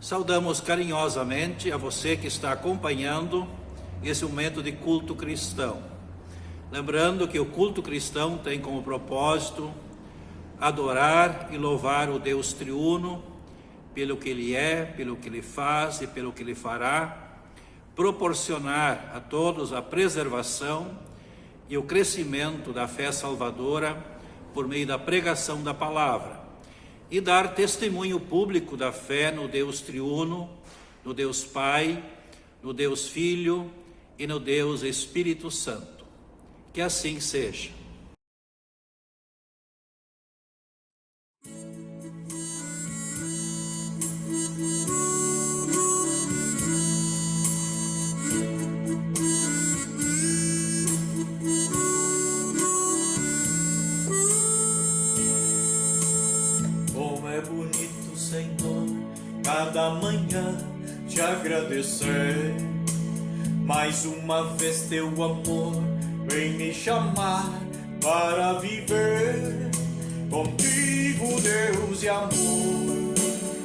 Saudamos carinhosamente a você que está acompanhando esse momento de culto cristão. Lembrando que o culto cristão tem como propósito adorar e louvar o Deus triuno pelo que Ele é, pelo que Ele faz e pelo que Ele fará, proporcionar a todos a preservação e o crescimento da fé salvadora por meio da pregação da palavra, e dar testemunho público da fé no Deus triuno, no Deus Pai, no Deus Filho e no Deus Espírito Santo. Que assim seja. Cada manhã te agradecer, mais uma vez teu amor vem me chamar para viver contigo, Deus e amor.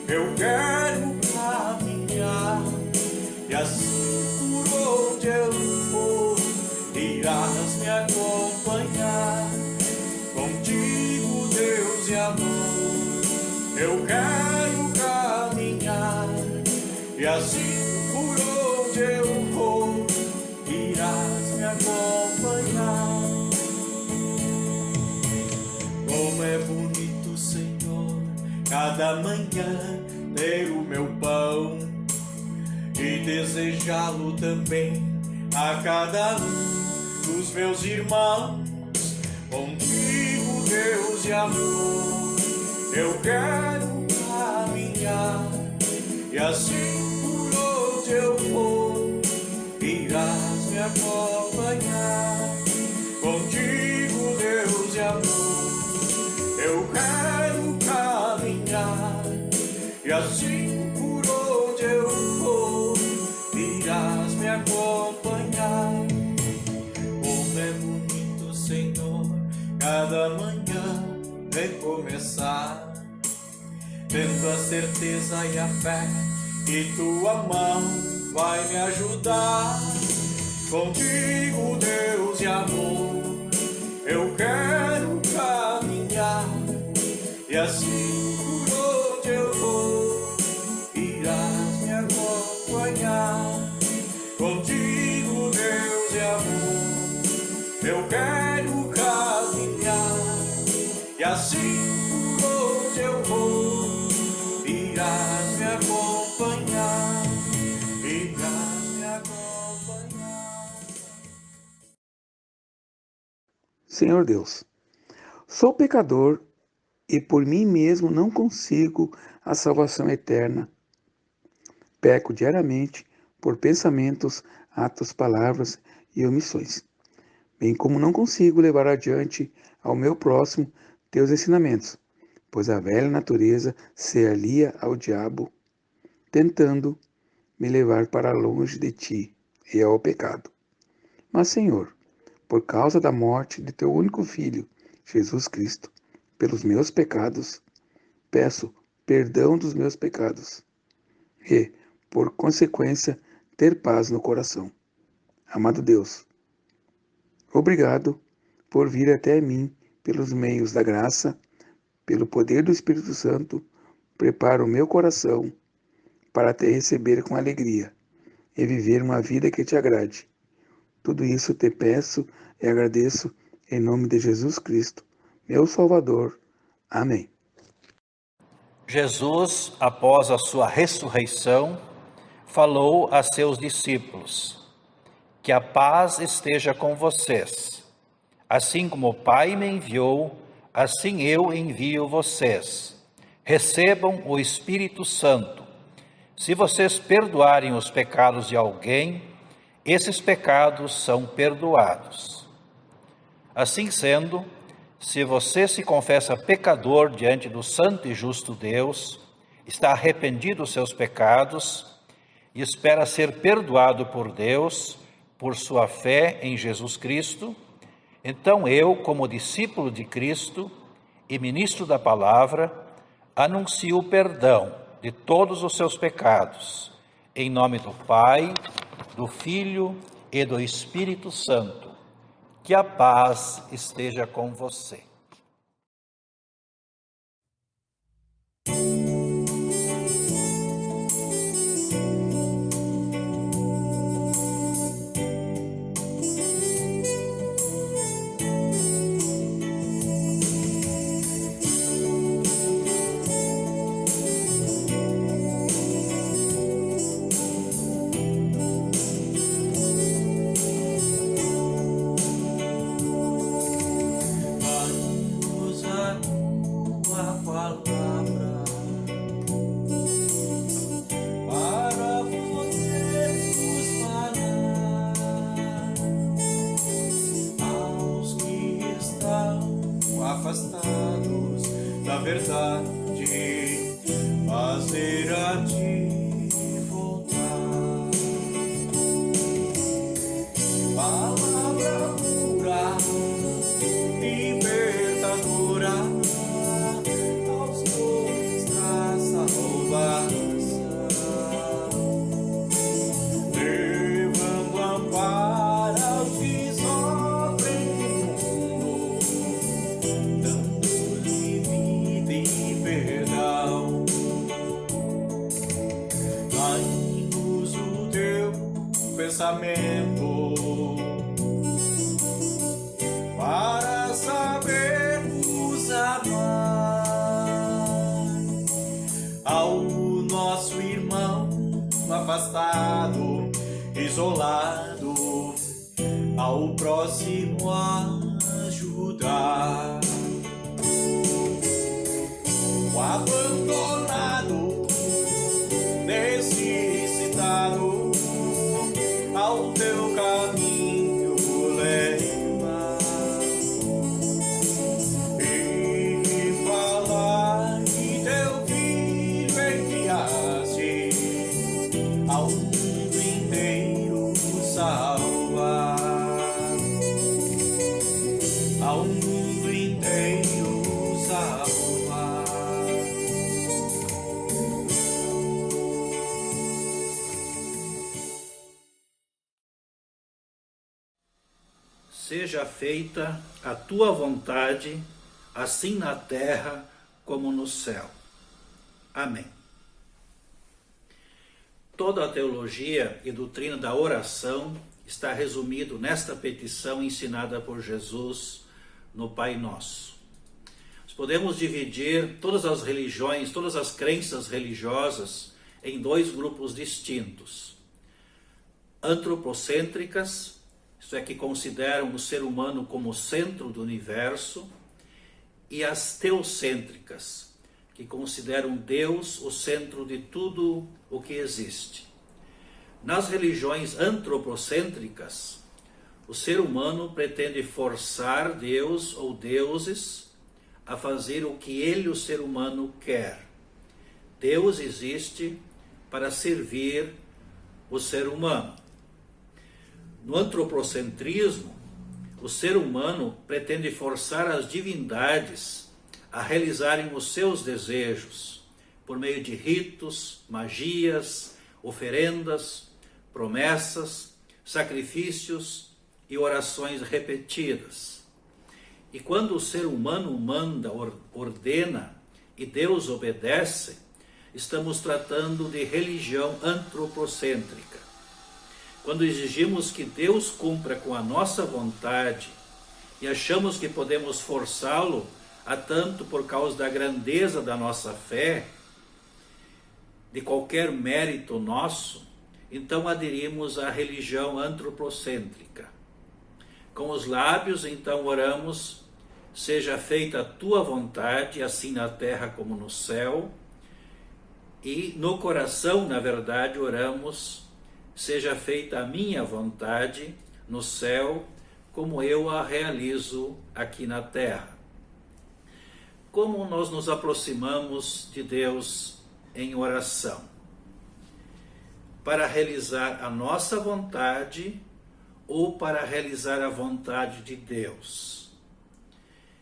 Eu quero caminhar e assim por onde eu for irás me acompanhar. Contigo, Deus e amor, eu quero caminhar e assim por onde eu vou irás me acompanhar. Como é bonito, Senhor, cada manhã ter o meu pão e desejá-lo também a cada um dos meus irmãos. Contigo, Deus e amor, eu quero caminhar e assim por onde eu for irás me acompanhar. Contigo, Deus e amor, eu quero caminhar e assim por onde eu for irás me acompanhar. Como é bonito, Senhor, cada manhã recomeçar, tendo a certeza e a fé que tua mão vai me ajudar. Contigo, Deus e amor, eu quero caminhar e assim por onde eu vou irás me acompanhar. Contigo, Deus e amor, eu quero caminhar e assim por onde eu vou irás me acompanhar, irás me acompanhar. Senhor Deus, sou pecador e por mim mesmo não consigo a salvação eterna. Peco diariamente por pensamentos, atos, palavras e omissões, bem como não consigo levar adiante ao meu próximo teus ensinamentos, pois a velha natureza se alia ao diabo, tentando me levar para longe de ti e ao pecado. Mas, Senhor, por causa da morte de teu único Filho, Jesus Cristo, pelos meus pecados, peço perdão dos meus pecados e, por consequência, ter paz no coração. Amado Deus, obrigado por vir até mim pelos meios da graça, pelo poder do Espírito Santo. Prepara o meu coração para te receber com alegria e viver uma vida que te agrade. Tudo isso te peço e agradeço em nome de Jesus Cristo, meu Salvador. Amém. Jesus, após a sua ressurreição, falou a seus discípulos: que a paz esteja com vocês. Assim como o Pai me enviou, assim eu envio vocês. Recebam o Espírito Santo. Se vocês perdoarem os pecados de alguém, esses pecados são perdoados. Assim sendo, se você se confessa pecador diante do santo e justo Deus, está arrependido dos seus pecados e espera ser perdoado por Deus por sua fé em Jesus Cristo, então eu, como discípulo de Cristo e ministro da palavra, anuncio o perdão de todos os seus pecados, em nome do Pai, do Filho e do Espírito Santo. Que a paz esteja com você. Afastados da verdade, fazer a ti voltar. Palavra pura, libertadora, aos dois traz salvação, levando amparo aos que sofrem no mundo, dai-nos o teu pensamento para sabermos amar ao nosso irmão afastado, isolado, ao próximo ajudar. O abandonado, necessitado, ao teu caminho leva, e falar que teu filho enviaste ao mundo inteiro salvar, ao mundo inteiro salvar. Seja feita a tua vontade, assim na terra como no céu. Amém. Toda a teologia e doutrina da oração está resumido nesta petição ensinada por Jesus no Pai Nosso. Nós podemos dividir todas as religiões, todas as crenças religiosas em dois grupos distintos. Antropocêntricas, isto é, que consideram o ser humano como o centro do universo, e as teocêntricas, que consideram Deus o centro de tudo o que existe. Nas religiões antropocêntricas, o ser humano pretende forçar Deus ou deuses a fazer o que ele, o ser humano, quer. Deus existe para servir o ser humano. No antropocentrismo, o ser humano pretende forçar as divindades a realizarem os seus desejos por meio de ritos, magias, oferendas, promessas, sacrifícios e orações repetidas. E quando o ser humano manda, ordena e Deus obedece, estamos tratando de religião antropocêntrica. Quando exigimos que Deus cumpra com a nossa vontade e achamos que podemos forçá-lo a tanto por causa da grandeza da nossa fé, de qualquer mérito nosso, então aderimos à religião antropocêntrica. Com os lábios, então, oramos: seja feita a tua vontade, assim na terra como no céu. E no coração, na verdade, oramos: seja feita a minha vontade no céu, como eu a realizo aqui na terra. Como nós nos aproximamos de Deus em oração? Para realizar a nossa vontade ou para realizar a vontade de Deus?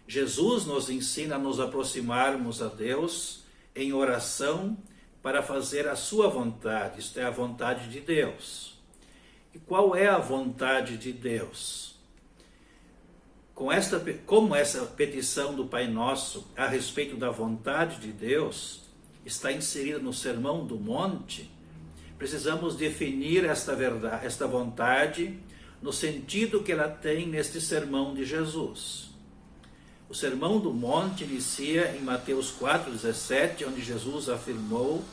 Jesus nos ensina a nos aproximarmos a Deus em oração para fazer a sua vontade, isto é, a vontade de Deus. E qual é a vontade de Deus? Como essa petição do Pai Nosso a respeito da vontade de Deus está inserida no Sermão do Monte, precisamos definir esta vontade no sentido que ela tem neste sermão de Jesus. O Sermão do Monte inicia em Mateus 4,17, onde Jesus afirmou: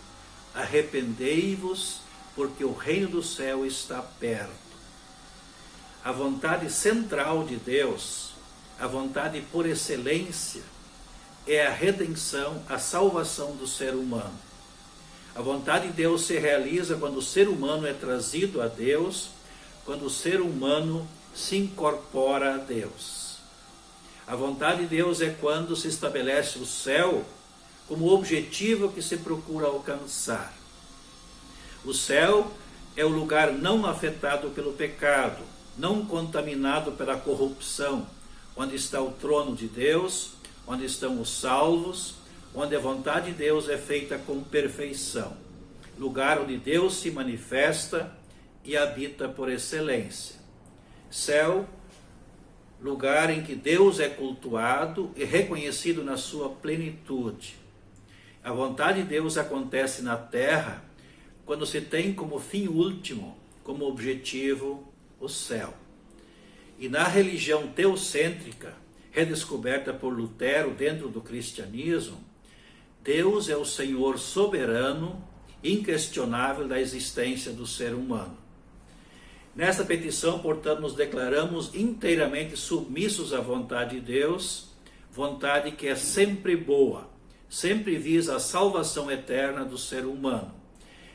arrependei-vos, porque o reino do céu está perto. A vontade central de Deus, a vontade por excelência, é a redenção, a salvação do ser humano. A vontade de Deus se realiza quando o ser humano é trazido a Deus, quando o ser humano se incorpora a Deus. A vontade de Deus é quando se estabelece o céu como objetivo que se procura alcançar. O céu é o lugar não afetado pelo pecado, não contaminado pela corrupção, onde está o trono de Deus, onde estão os salvos, onde a vontade de Deus é feita com perfeição. Lugar onde Deus se manifesta e habita por excelência. Céu, lugar em que Deus é cultuado e reconhecido na sua plenitude. A vontade de Deus acontece na terra quando se tem como fim último, como objetivo, o céu. E na religião teocêntrica, redescoberta por Lutero dentro do cristianismo, Deus é o Senhor soberano, inquestionável da existência do ser humano. Nesta petição, portanto, nos declaramos inteiramente submissos à vontade de Deus, vontade que é sempre boa, sempre visa a salvação eterna do ser humano,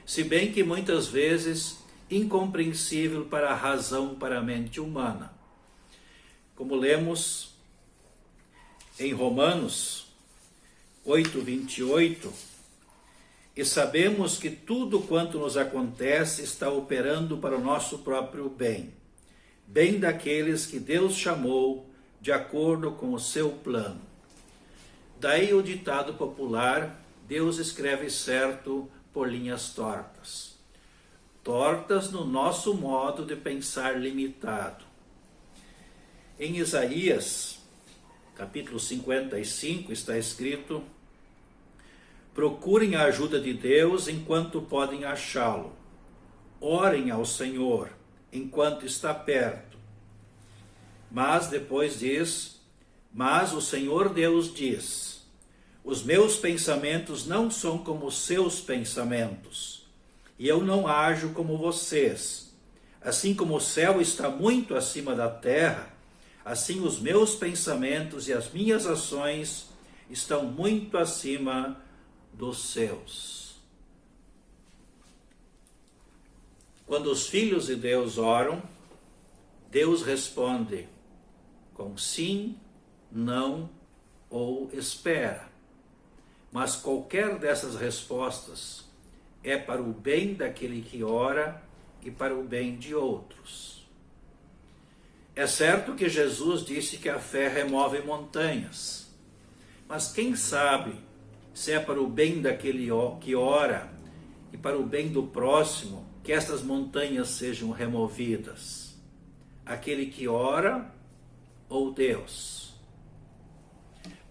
se bem que muitas vezes incompreensível para a razão, para a mente humana. Como lemos em Romanos 8:28, e sabemos que tudo quanto nos acontece está operando para o nosso próprio bem, bem daqueles que Deus chamou de acordo com o seu plano. Daí o ditado popular: Deus escreve certo por linhas tortas. Tortas no nosso modo de pensar limitado. Em Isaías, capítulo 55, está escrito: procurem a ajuda de Deus enquanto podem achá-lo. Orem ao Senhor enquanto está perto. Mas depois diz: mas o Senhor Deus diz: os meus pensamentos não são como os seus pensamentos, e eu não ajo como vocês. Assim como o céu está muito acima da terra, assim os meus pensamentos e as minhas ações estão muito acima dos seus. Quando os filhos de Deus oram, Deus responde com sim, não ou espera. Mas qualquer dessas respostas é para o bem daquele que ora e para o bem de outros. É certo que Jesus disse que a fé remove montanhas, mas quem sabe se é para o bem daquele que ora e para o bem do próximo que estas montanhas sejam removidas? Aquele que ora ou Deus?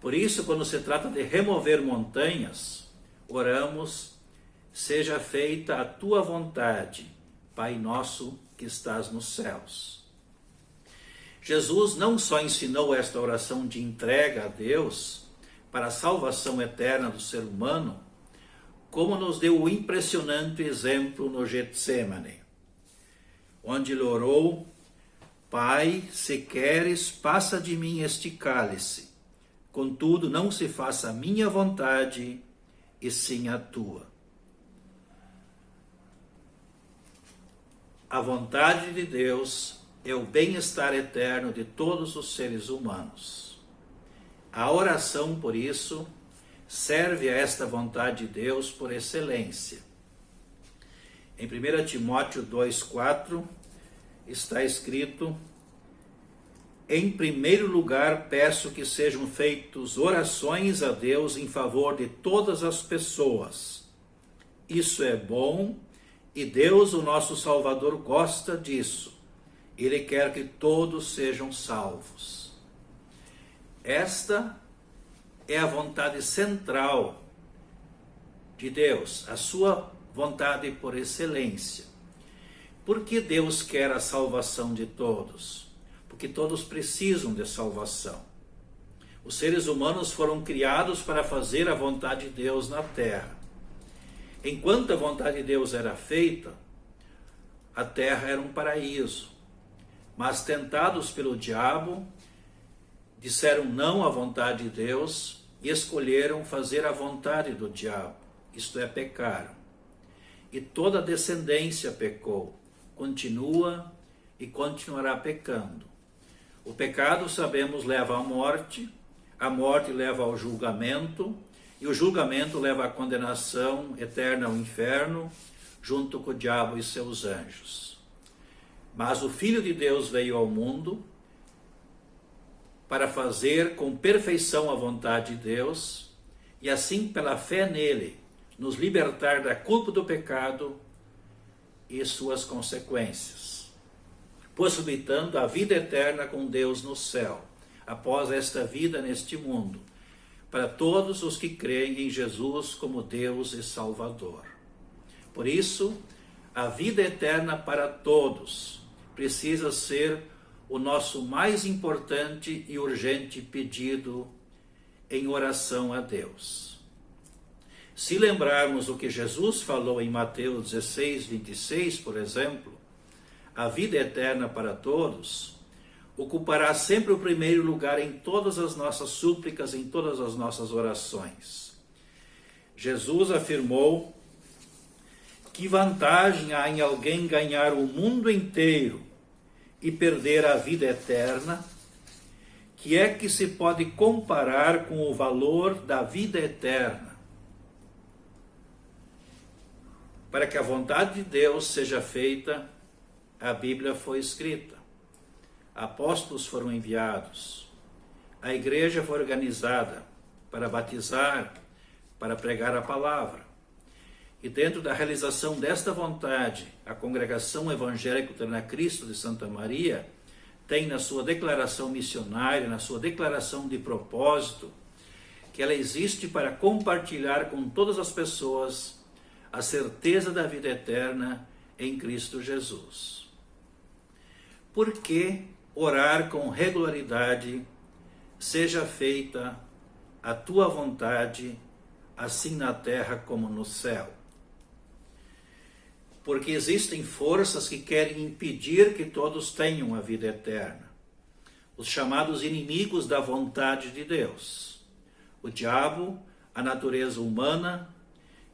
Por isso, quando se trata de remover montanhas, oramos: seja feita a tua vontade, Pai nosso que estás nos céus. Jesus não só ensinou esta oração de entrega a Deus para a salvação eterna do ser humano, como nos deu o impressionante exemplo no Getsêmani, onde ele orou: Pai, se queres, passa de mim este cálice, contudo não se faça a minha vontade, e sim a tua. A vontade de Deus é o bem-estar eterno de todos os seres humanos. A oração, por isso, serve a esta vontade de Deus por excelência. Em 1 Timóteo 2,4 está escrito: em primeiro lugar, peço que sejam feitas orações a Deus em favor de todas as pessoas. Isso é bom e Deus, o nosso Salvador, gosta disso. Ele quer que todos sejam salvos. Esta é a vontade central de Deus, a sua vontade por excelência. Por que Deus quer a salvação de todos? Porque todos precisam de salvação. Os seres humanos foram criados para fazer a vontade de Deus na terra. Enquanto a vontade de Deus era feita, a terra era um paraíso. Mas tentados pelo diabo, disseram não à vontade de Deus e escolheram fazer a vontade do diabo, isto é, pecaram. E toda a descendência pecou, continua e continuará pecando. O pecado, sabemos, leva à morte, a morte leva ao julgamento, e o julgamento leva à condenação eterna ao inferno, junto com o diabo e seus anjos. Mas o Filho de Deus veio ao mundo para fazer com perfeição a vontade de Deus e assim, pela fé nele, nos libertar da culpa do pecado e suas consequências, possibilitando a vida eterna com Deus no céu, após esta vida neste mundo, para todos os que creem em Jesus como Deus e Salvador. Por isso, a vida eterna para todos precisa ser o nosso mais importante e urgente pedido em oração a Deus. Se lembrarmos o que Jesus falou em Mateus 16, 26, por exemplo, a vida eterna para todos ocupará sempre o primeiro lugar em todas as nossas súplicas, em todas as nossas orações. Jesus afirmou: que vantagem há em alguém ganhar o mundo inteiro e perder a vida eterna? Que é que se pode comparar com o valor da vida eterna? Para que a vontade de Deus seja feita, a Bíblia foi escrita, apóstolos foram enviados, a igreja foi organizada para batizar, para pregar a palavra. E dentro da realização desta vontade, a Congregação Evangélica Luterana Cristo de Santa Maria tem na sua declaração missionária, na sua declaração de propósito, que ela existe para compartilhar com todas as pessoas a certeza da vida eterna em Cristo Jesus. Por que orar com regularidade: seja feita a tua vontade, assim na terra como no céu? Porque existem forças que querem impedir que todos tenham a vida eterna. Os chamados inimigos da vontade de Deus. O diabo, a natureza humana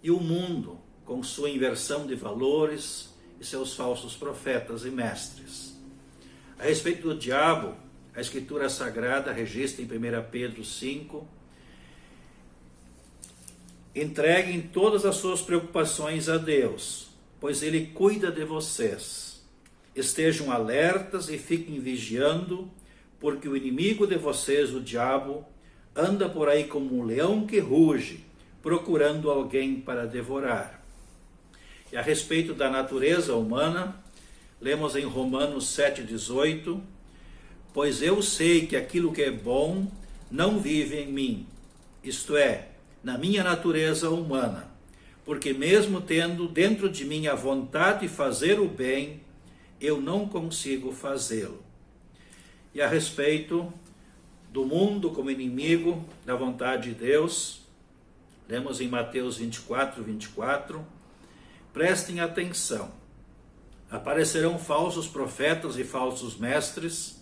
e o mundo, com sua inversão de valores e seus falsos profetas e mestres. A respeito do diabo, a Escritura Sagrada registra em 1 Pedro 5 Entreguem todas as suas preocupações a Deus, pois Ele cuida de vocês. Estejam alertas e fiquem vigiando, porque o inimigo de vocês, o diabo, anda por aí como um leão que ruge, procurando alguém para devorar. E a respeito da natureza humana, lemos em Romanos 7,18, pois eu sei que aquilo que é bom não vive em mim, isto é, na minha natureza humana, porque mesmo tendo dentro de mim a vontade de fazer o bem, eu não consigo fazê-lo. E a respeito do mundo como inimigo da vontade de Deus, lemos em Mateus 24, prestem atenção. Aparecerão falsos profetas e falsos mestres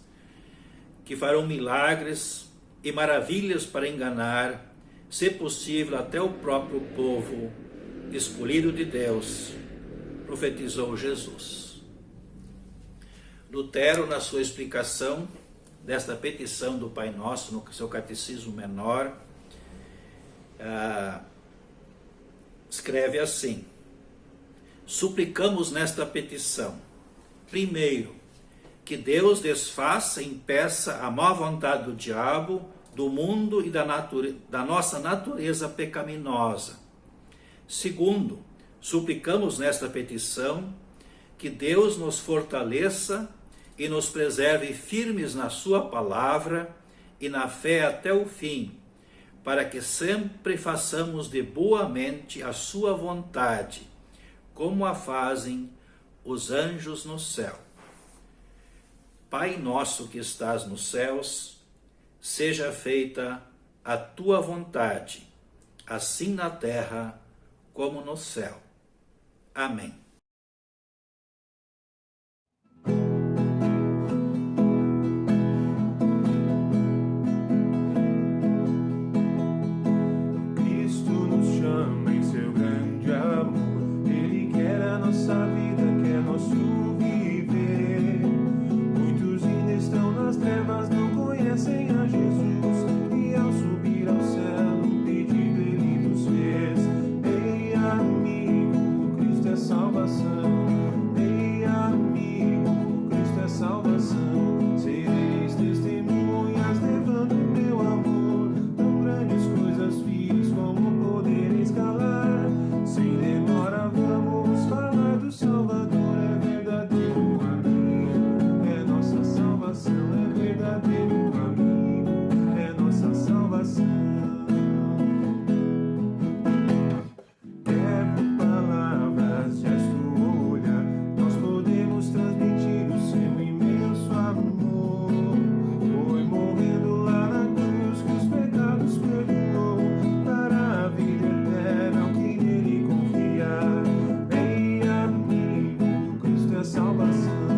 que farão milagres e maravilhas para enganar, se possível, até o próprio povo escolhido de Deus, profetizou Jesus. Lutero, na sua explicação desta petição do Pai Nosso, no seu Catecismo Menor, escreve assim: suplicamos nesta petição, primeiro, que Deus desfaça e impeça a má vontade do diabo, do mundo e da nossa natureza pecaminosa. Segundo, suplicamos nesta petição que Deus nos fortaleça e nos preserve firmes na sua palavra e na fé até o fim, para que sempre façamos de boa mente a sua vontade, como a fazem os anjos no céu. Pai nosso que estás nos céus, seja feita a tua vontade, assim na terra como no céu. Amém. Cristo nos chama em seu grande amor. Ele quer a nossa vida, quer nosso viver. Muitos ainda estão nas trevas, não conhecem a Jesus. E ao subir ao céu, um pedido ele nos fez. Ei, amigo, Cristo é salvação. Ei, amigo, Cristo é salvação. Sereis testemunhas levando meu amor. Tão grandes coisas fiz, como podereis calar. Sem demora vamos falar do Salvador. É verdadeiro amigo, é nossa salvação. É verdadeiro amigo, é nossa salvação. É por palavras, gesto ou olhar, nós podemos transmitir o seu imenso amor. Foi morrendo lá na cruz que os pecados perdoou, para a vida eterna ao que nele confiar. Ei, amigo, Cristo é salvação.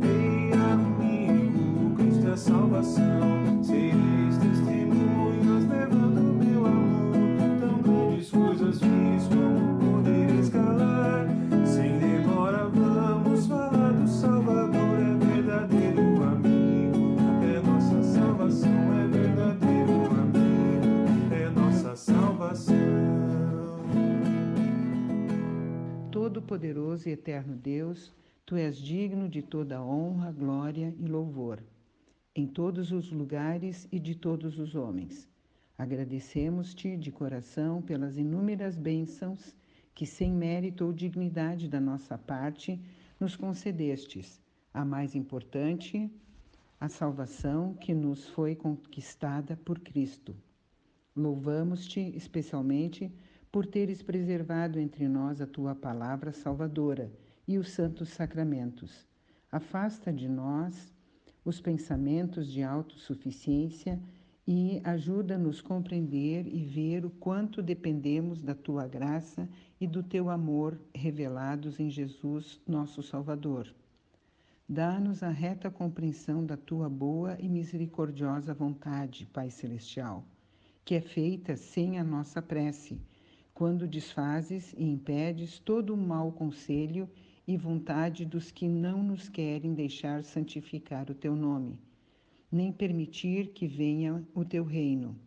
Ei, amigo, Cristo é salvação. Sereis testemunhas levando meu amor. Tão grandes coisas fiz, como podereis calar. Sem demora vamos falar do Salvador. É verdadeiro amigo, é nossa salvação. É verdadeiro amigo, é nossa salvação. Todo-Poderoso e Eterno Deus, Tu és digno de toda honra, glória e louvor, em todos os lugares e de todos os homens. Agradecemos-te de coração pelas inúmeras bênçãos que, sem mérito ou dignidade da nossa parte, nos concedestes. A mais importante, a salvação que nos foi conquistada por Cristo. Louvamos-te especialmente por teres preservado entre nós a tua palavra salvadora e os santos sacramentos. Afasta de nós os pensamentos de autossuficiência e ajuda-nos a compreender e ver o quanto dependemos da tua graça e do teu amor revelados em Jesus, nosso Salvador. Dá-nos a reta compreensão da tua boa e misericordiosa vontade, Pai Celestial, que é feita sem a nossa prece, quando desfazes e impedes todo o mau conselho e vontade dos que não nos querem deixar santificar o teu nome, nem permitir que venha o teu reino.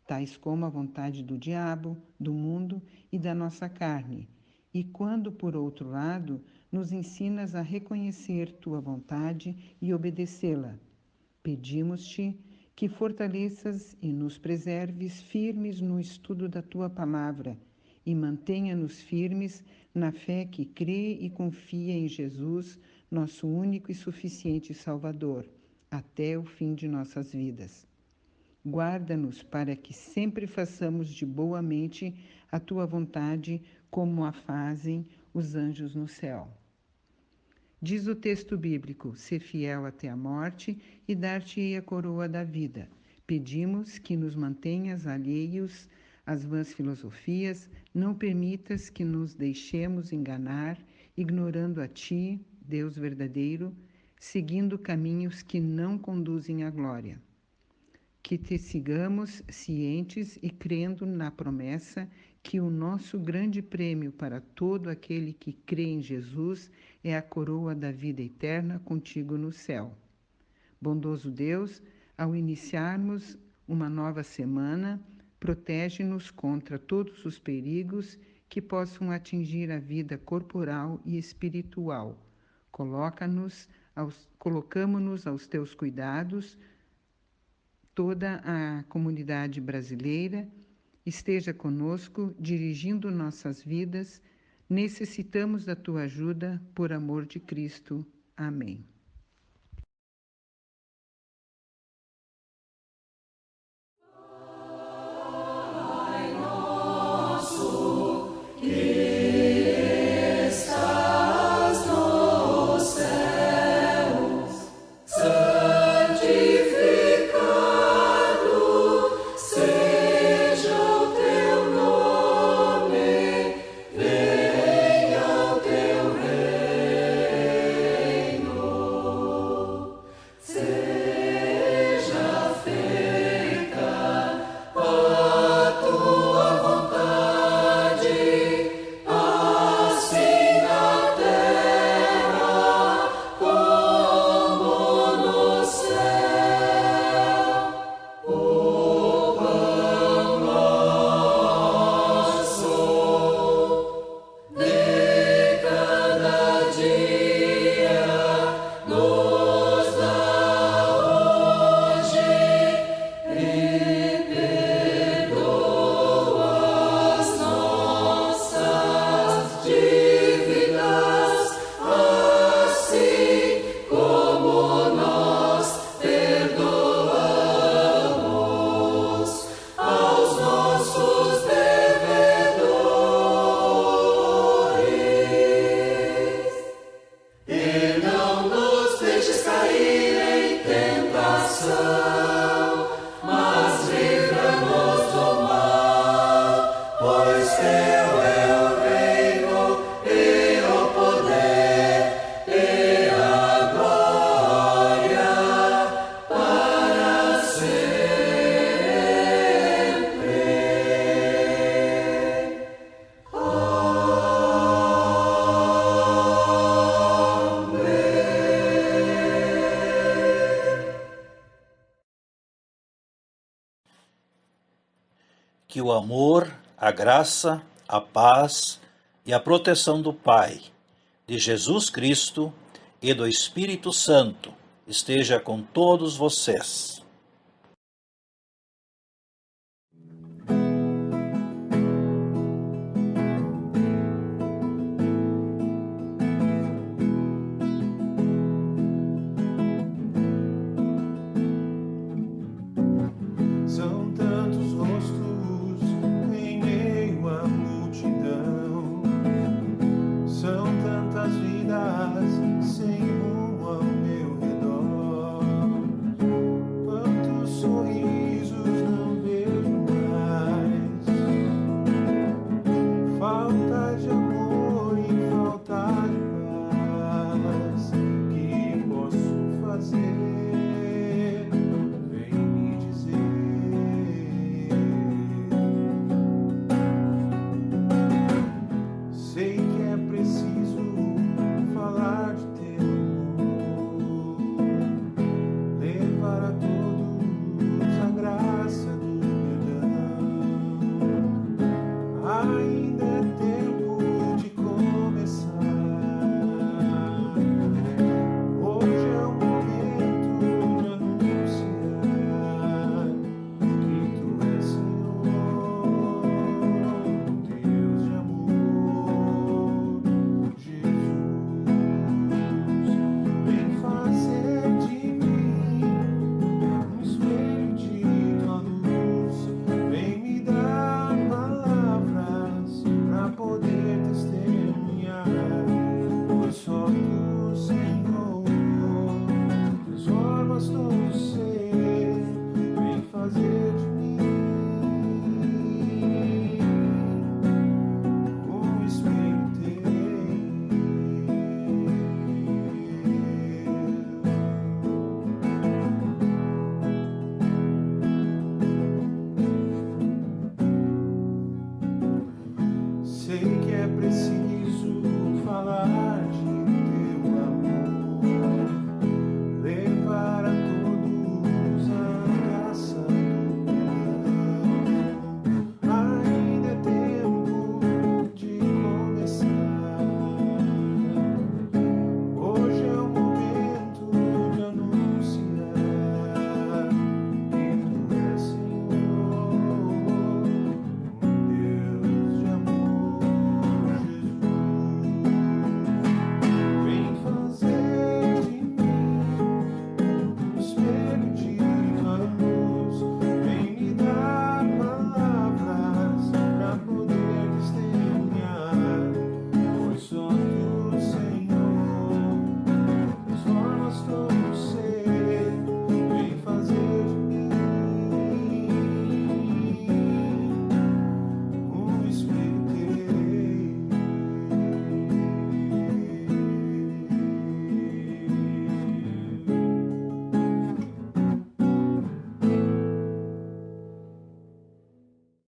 tais como a vontade do diabo, do mundo e da nossa carne. E quando, por outro lado, nos ensinas a reconhecer tua vontade e obedecê-la. Pedimos-te que fortaleças e nos preserves firmes no estudo da tua palavra e mantenha-nos firmes na fé que crê e confia em Jesus, nosso único e suficiente Salvador, até o fim de nossas vidas. Guarda-nos para que sempre façamos de boa mente a tua vontade, como a fazem os anjos no céu. Diz o texto bíblico: ser fiel até a morte e dar-te-ei a coroa da vida. Pedimos que nos mantenhas alheios às vãs filosofias, não permitas que nos deixemos enganar, ignorando a ti, Deus verdadeiro, seguindo caminhos que não conduzem à glória. Que te sigamos cientes e crendo na promessa que o nosso grande prêmio para todo aquele que crê em Jesus é a coroa da vida eterna contigo no céu. Bondoso Deus, ao iniciarmos uma nova semana, protege-nos contra todos os perigos que possam atingir a vida corporal e espiritual. Colocamo-nos aos teus cuidados, toda a comunidade brasileira esteja conosco, dirigindo nossas vidas. Necessitamos da tua ajuda, por amor de Cristo. Amém. Que o amor, a graça, a paz e a proteção do Pai, de Jesus Cristo e do Espírito Santo esteja com todos vocês.